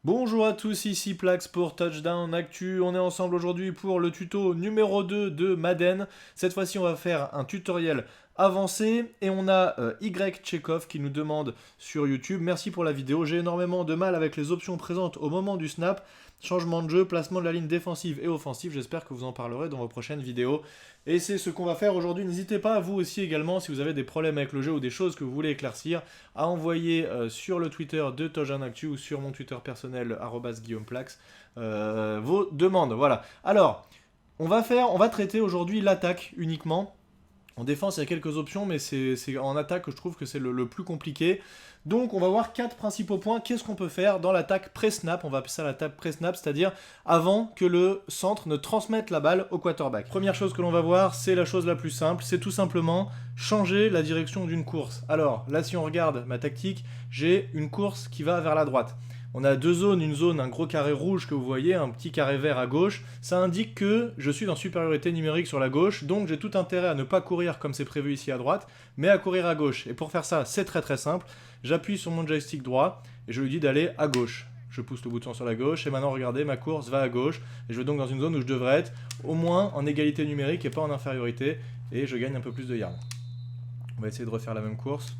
Bonjour à tous, ici Plax pour Touchdown Actu. On est ensemble aujourd'hui pour le tuto numéro 2 de Madden. Cette fois-ci, on va faire un tutoriel avancé et on a Y Chekhov qui nous demande sur YouTube. Merci pour la vidéo. J'ai énormément de mal avec les options présentes au moment du snap. Changement de jeu, placement de la ligne défensive et offensive. J'espère que vous en parlerez dans vos prochaines vidéos. Et c'est ce qu'on va faire aujourd'hui. N'hésitez pas, vous aussi également, si vous avez des problèmes avec le jeu ou des choses que vous voulez éclaircir, à envoyer sur le Twitter de Touchdown Actu ou sur mon Twitter personnel @guillaumeplax vos demandes. Voilà. Alors, on va traiter aujourd'hui l'attaque uniquement. En défense, il y a quelques options, mais c'est en attaque que je trouve que c'est le plus compliqué. Donc, on va voir 4 principaux points. Qu'est-ce qu'on peut faire dans l'attaque pré-snap? On va appeler ça l'attaque pré-snap, c'est-à-dire avant que le centre ne transmette la balle au quarterback. Première chose que l'on va voir, c'est la chose la plus simple, c'est tout simplement changer la direction d'une course. Alors, là, si on regarde ma tactique, j'ai une course qui va vers la droite. On a deux zones, une zone, un gros carré rouge que vous voyez, un petit carré vert à gauche. Ça indique que je suis en supériorité numérique sur la gauche, donc j'ai tout intérêt à ne pas courir comme c'est prévu ici à droite, mais à courir à gauche. Et pour faire ça, c'est très très simple. J'appuie sur mon joystick droit et je lui dis d'aller à gauche. Je pousse le bouton sur la gauche et maintenant regardez, ma course va à gauche. Et je vais donc dans une zone où je devrais être au moins en égalité numérique et pas en infériorité. Et je gagne un peu plus de yards. On va essayer de refaire la même course.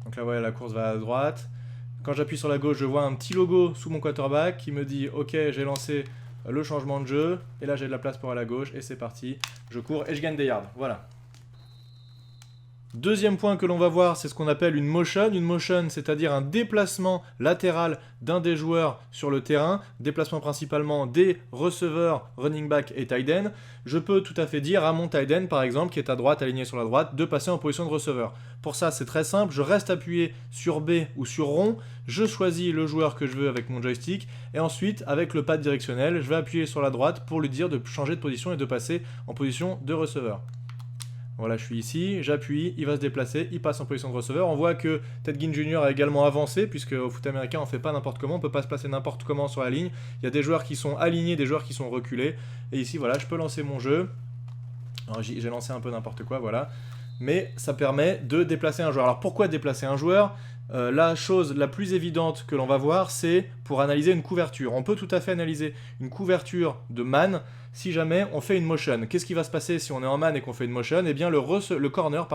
Donc là, voilà, la course va à droite. Quand j'appuie sur la gauche, je vois un petit logo sous mon quarterback qui me dit « Ok, j'ai lancé le changement de jeu. » Et là, j'ai de la place pour aller à gauche. Et c'est parti. Je cours et je gagne des yards. Voilà. Deuxième point que l'on va voir, c'est ce qu'on appelle une motion. Une motion, c'est-à-dire un déplacement latéral d'un des joueurs sur le terrain. Déplacement principalement des receveurs, running back et tight end. Je peux tout à fait dire à mon tight end, par exemple, qui est à droite, aligné sur la droite, de passer en position de receveur. Pour ça, c'est très simple. Je reste appuyé sur B ou sur rond. Je choisis le joueur que je veux avec mon joystick. Et ensuite, avec le pad directionnel, je vais appuyer sur la droite pour lui dire de changer de position et de passer en position de receveur. Voilà, je suis ici, j'appuie, il va se déplacer, il passe en position de receveur. On voit que Ted Ginn Jr. a également avancé, puisque au foot américain, on ne fait pas n'importe comment, on ne peut pas se placer n'importe comment sur la ligne. Il y a des joueurs qui sont alignés, des joueurs qui sont reculés. Et ici, voilà, je peux lancer mon jeu. Alors, j'ai lancé un peu n'importe quoi, voilà. Mais ça permet de déplacer un joueur. Alors, pourquoi déplacer un joueur ? La chose la plus évidente que l'on va voir, c'est pour analyser une couverture. On peut tout à fait analyser une couverture de man si jamais on fait une motion. Qu'est-ce qui va se passer si on est en man et qu'on fait une motion? Eh bien, le corner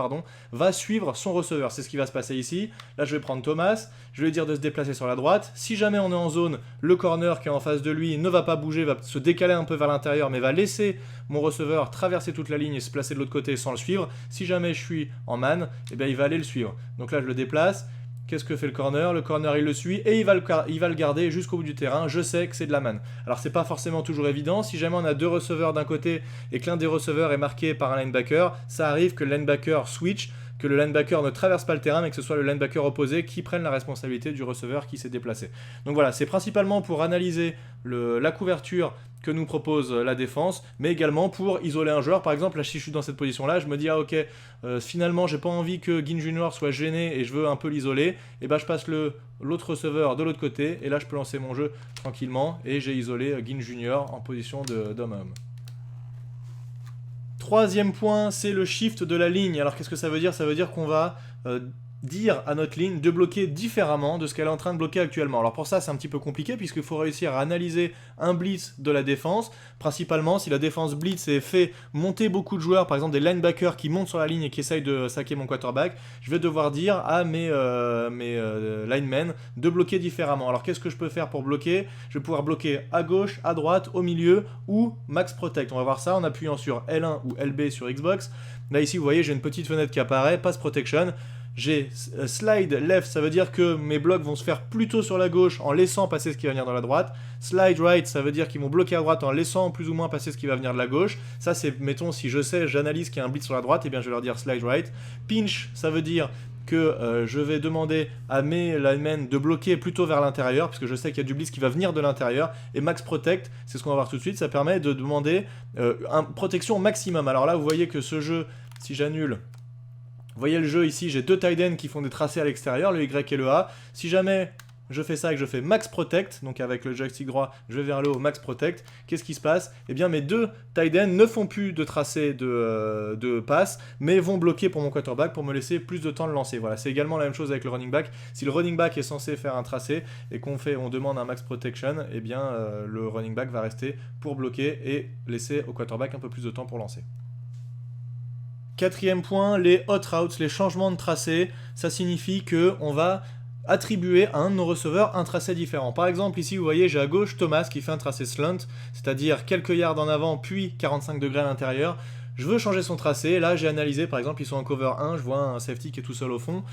va suivre son receveur. C'est ce qui va se passer ici. Là, je vais prendre Thomas. Je vais lui dire de se déplacer sur la droite. Si jamais on est en zone, le corner qui est en face de lui ne va pas bouger, va se décaler un peu vers l'intérieur, mais va laisser mon receveur traverser toute la ligne et se placer de l'autre côté sans le suivre. Si jamais je suis en man, eh bien, il va aller le suivre. Donc là, je le déplace. Qu'est-ce que fait le corner? Le corner, il le suit et il va le garder jusqu'au bout du terrain. Je sais que c'est de la man. Alors, c'est pas forcément toujours évident. Si jamais on a deux receveurs d'un côté et que l'un des receveurs est marqué par un linebacker, ça arrive que le linebacker switch, que le linebacker ne traverse pas le terrain, mais que ce soit le linebacker opposé qui prenne la responsabilité du receveur qui s'est déplacé. Donc voilà, c'est principalement pour analyser la couverture que nous propose la défense, mais également pour isoler un joueur. Par exemple, là, si je suis dans cette position-là, je me dis, ah ok, finalement, j'ai pas envie que Ginn Jr. soit gêné et je veux un peu l'isoler, et ben je passe l'autre receveur de l'autre côté, et là, je peux lancer mon jeu tranquillement, et j'ai isolé Ginn Jr. en position d'homme à homme. Troisième point, c'est le shift de la ligne. Alors qu'est-ce que ça veut dire? Ça veut dire qu'on va dire à notre ligne de bloquer différemment de ce qu'elle est en train de bloquer actuellement. Alors pour ça, c'est un petit peu compliqué puisqu'il faut réussir à analyser un blitz de la défense. Principalement, si la défense blitz et fait monter beaucoup de joueurs, par exemple des linebackers qui montent sur la ligne et qui essayent de saquer mon quarterback, je vais devoir dire à mes linemen de bloquer différemment. Alors qu'est-ce que je peux faire pour bloquer? Je vais pouvoir bloquer à gauche, à droite, au milieu ou max protect. On va voir ça en appuyant sur L1 ou LB sur Xbox. Là ici, vous voyez, j'ai une petite fenêtre qui apparaît, pass protection. J'ai slide left, ça veut dire que mes blocs vont se faire plutôt sur la gauche en laissant passer ce qui va venir dans la droite. Slide right, ça veut dire qu'ils vont bloquer à droite en laissant plus ou moins passer ce qui va venir de la gauche. Ça, c'est, mettons, si je sais, j'analyse qu'il y a un blitz sur la droite, et bien je vais leur dire slide right. Pinch, ça veut dire que je vais demander à mes linemen de bloquer plutôt vers l'intérieur, puisque je sais qu'il y a du blitz qui va venir de l'intérieur. Et max protect, c'est ce qu'on va voir tout de suite, ça permet de demander une protection maximum. Alors là, vous voyez que ce jeu, si j'annule... Vous voyez le jeu ici, j'ai deux tight ends qui font des tracés à l'extérieur, le Y et le A. Si jamais je fais ça et que je fais max protect, donc avec le joystick droit, je vais vers le haut, max protect, qu'est-ce qui se passe? Eh bien mes deux tight ends ne font plus de tracé de passe, mais vont bloquer pour mon quarterback pour me laisser plus de temps de lancer. Voilà, c'est également la même chose avec le running back. Si le running back est censé faire un tracé et on demande un max protection, eh bien le running back va rester pour bloquer et laisser au quarterback un peu plus de temps pour lancer. Quatrième point, les hot routes, les changements de tracé, ça signifie qu'on va attribuer à un de nos receveurs un tracé différent. Par exemple, ici, vous voyez, j'ai à gauche Thomas qui fait un tracé slant, c'est-à-dire quelques yards en avant, puis 45 degrés à l'intérieur. Je veux changer son tracé. Là, j'ai analysé, par exemple, ils sont en cover 1, je vois un safety qui est tout seul au fond.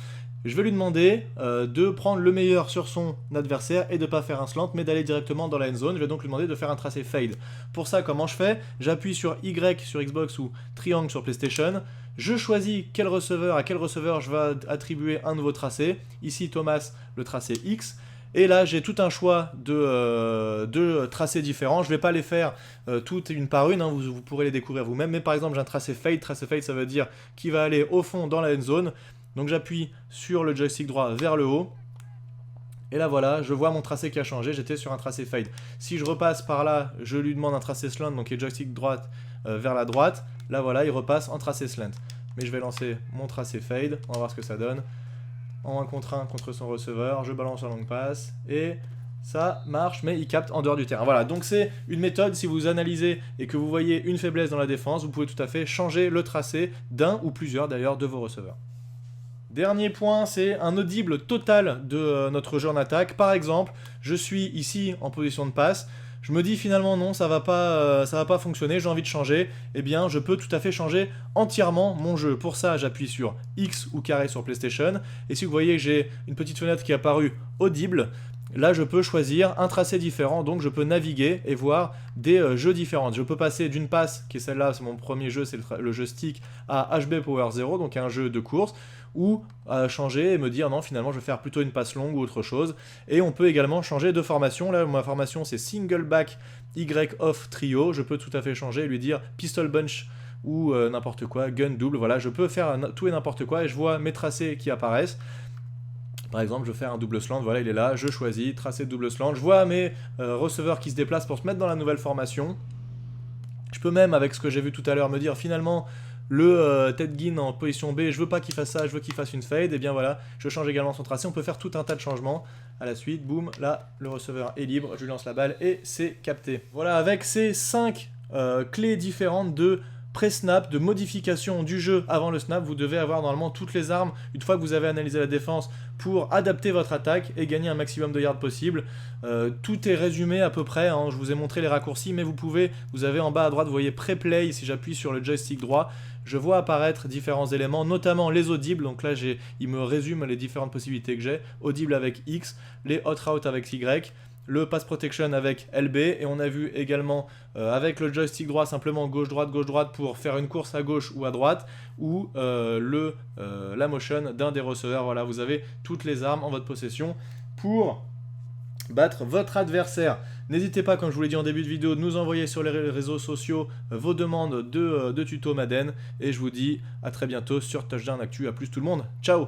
Je vais lui demander de prendre le meilleur sur son adversaire et de ne pas faire un slant, mais d'aller directement dans la end zone. Je vais donc lui demander de faire un tracé fade. Pour ça, comment je fais? J'appuie sur Y sur Xbox ou triangle sur PlayStation. Je choisis à quel receveur je vais attribuer un nouveau tracé. Ici, Thomas, le tracé X. Et là, j'ai tout un choix de tracés différents. Je ne vais pas les faire toutes une par une, hein, vous pourrez les découvrir vous-même. Mais par exemple, j'ai un tracé fade. Tracé fade, ça veut dire qu'il va aller au fond dans la end zone. Donc j'appuie sur le joystick droit vers le haut. Et là voilà, je vois mon tracé qui a changé, j'étais sur un tracé fade. Si je repasse par là, je lui demande un tracé slant, donc le joystick droite vers la droite. Là voilà, il repasse en tracé slant. Mais je vais lancer mon tracé fade, on va voir ce que ça donne. En 1 contre 1 contre son receveur, je balance un long pass et ça marche, mais il capte en dehors du terrain. Voilà, donc c'est une méthode, si vous analysez et que vous voyez une faiblesse dans la défense, vous pouvez tout à fait changer le tracé d'un ou plusieurs d'ailleurs de vos receveurs. Dernier point, c'est un audible total de notre jeu en attaque. Par exemple, je suis ici en position de passe. Je me dis finalement non, ça va pas fonctionner, j'ai envie de changer. Eh bien, je peux tout à fait changer entièrement mon jeu. Pour ça, j'appuie sur X ou carré sur PlayStation. Et si vous voyez, j'ai une petite fenêtre qui est apparue audible. Là, je peux choisir un tracé différent, donc je peux naviguer et voir des jeux différents. Je peux passer d'une passe, qui est celle-là, c'est mon premier jeu, c'est le jeu stick, à HB Power 0, donc un jeu de course, ou changer et me dire non, finalement, je vais faire plutôt une passe longue ou autre chose. Et on peut également changer de formation. Là, ma formation, c'est single back Y off trio. Je peux tout à fait changer et lui dire pistol bunch ou n'importe quoi, gun double. Voilà, je peux faire tout et n'importe quoi et je vois mes tracés qui apparaissent. Par exemple, je vais faire un double slant, voilà, il est là, je choisis, tracé de double slant, je vois mes receveurs qui se déplacent pour se mettre dans la nouvelle formation. Je peux même, avec ce que j'ai vu tout à l'heure, me dire finalement, le Ted Ginn en position B, je veux pas qu'il fasse ça, je veux qu'il fasse une fade, et bien voilà, je change également son tracé, on peut faire tout un tas de changements. À la suite, boum, là, le receveur est libre, je lui lance la balle et c'est capté. Voilà, avec ces 5 clés différentes de pré-snap, de modification du jeu avant le snap, vous devez avoir normalement toutes les armes, une fois que vous avez analysé la défense, pour adapter votre attaque et gagner un maximum de yards possible. Tout est résumé à peu près, hein, je vous ai montré les raccourcis, mais vous avez en bas à droite, vous voyez pré-play, si j'appuie sur le joystick droit, je vois apparaître différents éléments, notamment les audibles, donc là il me résume les différentes possibilités que j'ai, audible avec X, les hot routes avec Y, le pass protection avec LB, et on a vu également avec le joystick droit simplement gauche-droite pour faire une course à gauche ou à droite, ou la motion d'un des receveurs. Voilà, vous avez toutes les armes en votre possession pour battre votre adversaire. N'hésitez pas, comme je vous l'ai dit en début de vidéo, de nous envoyer sur les réseaux sociaux vos demandes de tuto Madden, et je vous dis à très bientôt sur Touchdown Actu. À plus tout le monde, ciao.